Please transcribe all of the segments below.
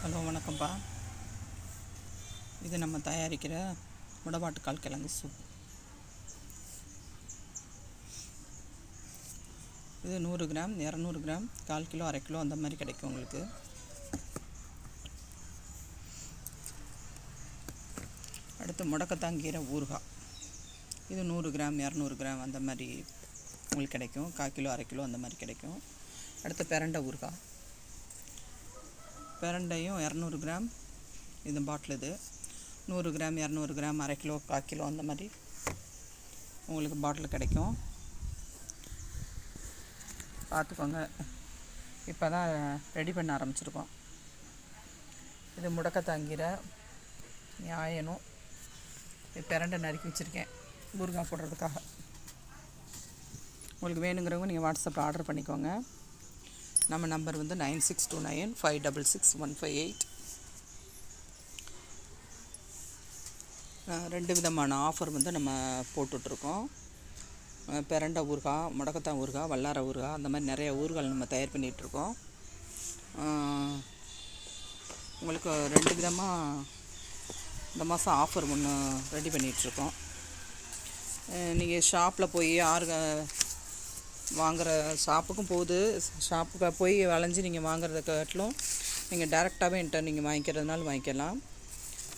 Hello வணக்கம்ப்பா. இது நம்ம தயாரிக்கிற முடவாட்டுக்கால் கிழங்கு சூப். இது 100 கிராம் 200 கிராம் 1/4 கிலோ 1/2 கிலோ அந்த மாதிரி கிடைக்கும் உங்களுக்கு. அடுத்து முடக்கத்தாங்கீரை ஊறுகாய். இது 100 கிராம் 200 கிராம் அந்த மாதிரி உங்களுக்கு கிடைக்கும். 1/4 கிலோ 1/2 கிலோ அந்த மாதிரி கிடைக்கும். அடுத்து பிரண்டை ஊறுகாய். பிரண்டையும் 200 கிராம் இது பாட்டில். இது 100 கிராம் 200 கிராம் 1/2 கிலோ 1/4 கிலோ அந்த மாதிரி உங்களுக்கு பாட்டில் கிடைக்கும். பார்த்துக்கோங்க. இப்போ தான் ரெடி பண்ண ஆரம்பிச்சிருக்கோம். இது முடக்கத்தாங்கீரை ஆயணும். பிரண்டை நறுக்கி வச்சுருக்கேன் ஊறுகாய் போடுறதுக்காக. உங்களுக்கு வேணுங்கிறவங்க நீங்கள் வாட்ஸ்அப்பில் ஆர்டர் பண்ணிக்கோங்க. நம்ம நம்பர் வந்து 9629566158. 2 விதமான ஆஃபர் வந்து நம்ம போட்டுட்ருக்கோம். பிரண்டை ஊறுகாய், முடக்கத்தான் ஊறுகாய், வல்லாரை ஊறுகாய் அந்த மாதிரி நிறைய ஊறுகாய் நம்ம தயார் பண்ணிகிட்ருக்கோம். உங்களுக்கு 2 விதமாக இந்த மாதம் ஆஃபர் ஒன்று ரெடி பண்ணிகிட்ருக்கோம். நீங்கள் ஷாப்பில் போய் வாங்குகிற ஷாப்புக்கும் போகுது. ஷாப்புக்கு போய் வளைஞ்சி நீங்கள் வாங்குறத காட்டிலும் நீங்கள் டேரெக்டாகவே என்கிட்ட நீங்கள் வாங்கிக்கிறதுனால வாங்கிக்கலாம்.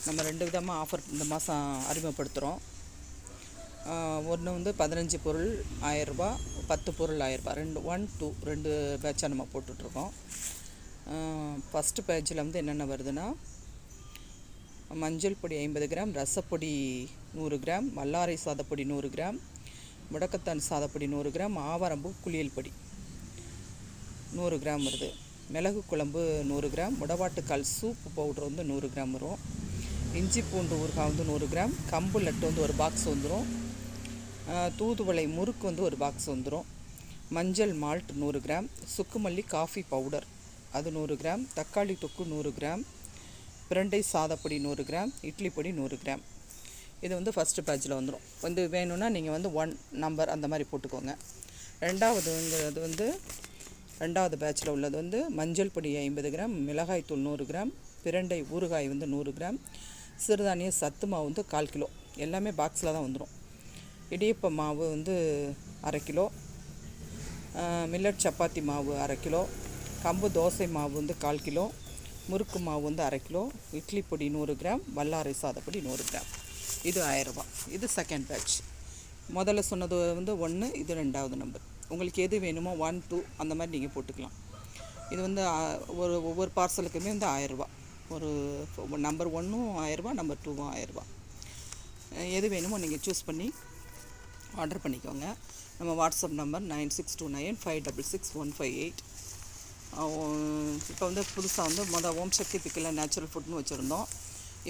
நம்ம 2 விதமாக ஆஃபர் இந்த மாதம் அறிமுகப்படுத்துகிறோம். ஒன்று வந்து 15 பொருள் 1000 ரூபா, 10 பொருள் 1000 ரூபா, 2 பேட்சாக நம்ம போட்டுட்ருக்கோம். ஃபஸ்ட்டு பேட்சில் வந்து என்னென்ன வருதுன்னா, மஞ்சள் பொடி 50 கிராம், ரசப்பொடி 100 கிராம், வல்லாரை சாதப்பொடி 100 கிராம், முடக்கத்தான் சாதப்பொடி 100 கிராம், ஆவாரம்பூ குளியல் பொடி 100 கிராம் வருது. மிளகு குழம்பு 100 கிராம், முடவாட்டுக்கால் சூப் பவுட்ரு வந்து 100 கிராம் வரும். இஞ்சி பூண்டு ஊறுகாய் வந்து 100 கிராம், கம்பு லட்டு வந்து ஒரு பாக்ஸ் வந்துடும். தூதுவளை முறுக்கு வந்து ஒரு பாக்ஸ் வந்துடும். மஞ்சள் மால்ட் 100 கிராம், சுக்குமல்லி காஃபி பவுடர் அது 100 கிராம், தக்காளி தொக்கு 100 கிராம், பிரண்டை சாதப்பொடி 100 கிராம், இட்லி பொடி 100 கிராம். இது வந்து ஃபஸ்ட்டு பேட்சில் வந்துடும். வந்து வேணும்னா நீங்கள் வந்து 1 நம்பர் அந்த மாதிரி போட்டுக்கோங்க. ரெண்டாவதுங்கிறது வந்து 2வது பேட்சில் உள்ளது வந்து மஞ்சள் பொடி 50 கிராம், மிளகாய் தூள் 100 கிராம், பிரண்டை ஊறுகாய் வந்து 100 கிராம், சிறுதானிய சத்து மாவு வந்து 1/4 கிலோ. எல்லாமே பாக்ஸில் தான் வந்துடும். இடியப்ப மாவு வந்து 1/2 கிலோ, மில்லட் சப்பாத்தி மாவு 1/2 கிலோ, கம்பு தோசை மாவு வந்து 1/4 கிலோ, முறுக்கு மாவு வந்து 1/2 கிலோ, இட்லி பொடி 100 கிராம், வல்லாரை சாதப்பொடி 100 கிராம். இது 1000 ரூபா. இது செகண்ட் பேட்ச். முதல்ல சொன்னது வந்து 1, இது 2வது நம்பர். உங்களுக்கு எது வேணுமோ 1, 2 அந்த மாதிரி நீங்கள் போட்டுக்கலாம். இது வந்து ஒவ்வொரு பார்சலுக்குமே வந்து 1000 ரூபா. ஒரு நம்பர் 1ம் 1000 ரூபா, நம்பர் 2ம் 1000 ரூபா. எது வேணுமோ நீங்கள் சூஸ் பண்ணி ஆர்டர் பண்ணிக்கோங்க. நம்ம வாட்ஸ்அப் நம்பர் 9629566158. இப்போ வந்து புதுசாக வந்து ஓம் சக்தி பிக்கல நேச்சுரல் ஃபுட்னு வச்சுருந்தோம்.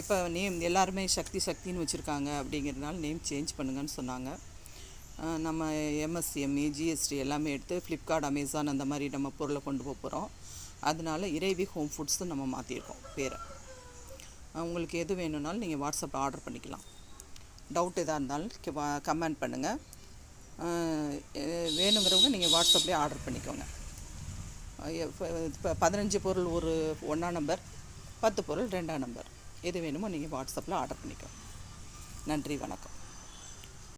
இப்போ நேம் எல்லாருமே சக்தின்னு வச்சுருக்காங்க. அப்படிங்கிறதுனால நேம் சேஞ்ச் பண்ணுங்கன்னு சொன்னாங்க. நம்ம MSCME GST எல்லாமே எடுத்து ஃப்ளிப்கார்ட், அமேசான் அந்த மாதிரி நம்ம பொருளை கொண்டு போகிறோம். அதனால இறைவி ஹோம் ஃபுட்ஸு நம்ம மாற்றிருக்கோம் பேரை. உங்களுக்கு எது வேணும்னாலும் நீங்கள் வாட்ஸ்அப்பில் ஆர்டர் பண்ணிக்கலாம். டவுட் எதாக இருந்தாலும் கமெண்ட் பண்ணுங்கள். வேணுங்கிறவங்க நீங்கள் வாட்ஸ்அப்லேயே ஆர்டர் பண்ணிக்கோங்க. இப்போ 15 பொருள் 1ஆம் நம்பர், 10 பொருள் 2ஆம் நம்பர். எது வேணுமோ நீங்கள் வாட்ஸ்அப்பில் ஆர்டர் பண்ணிக்கோங்க. நன்றி, வணக்கம்.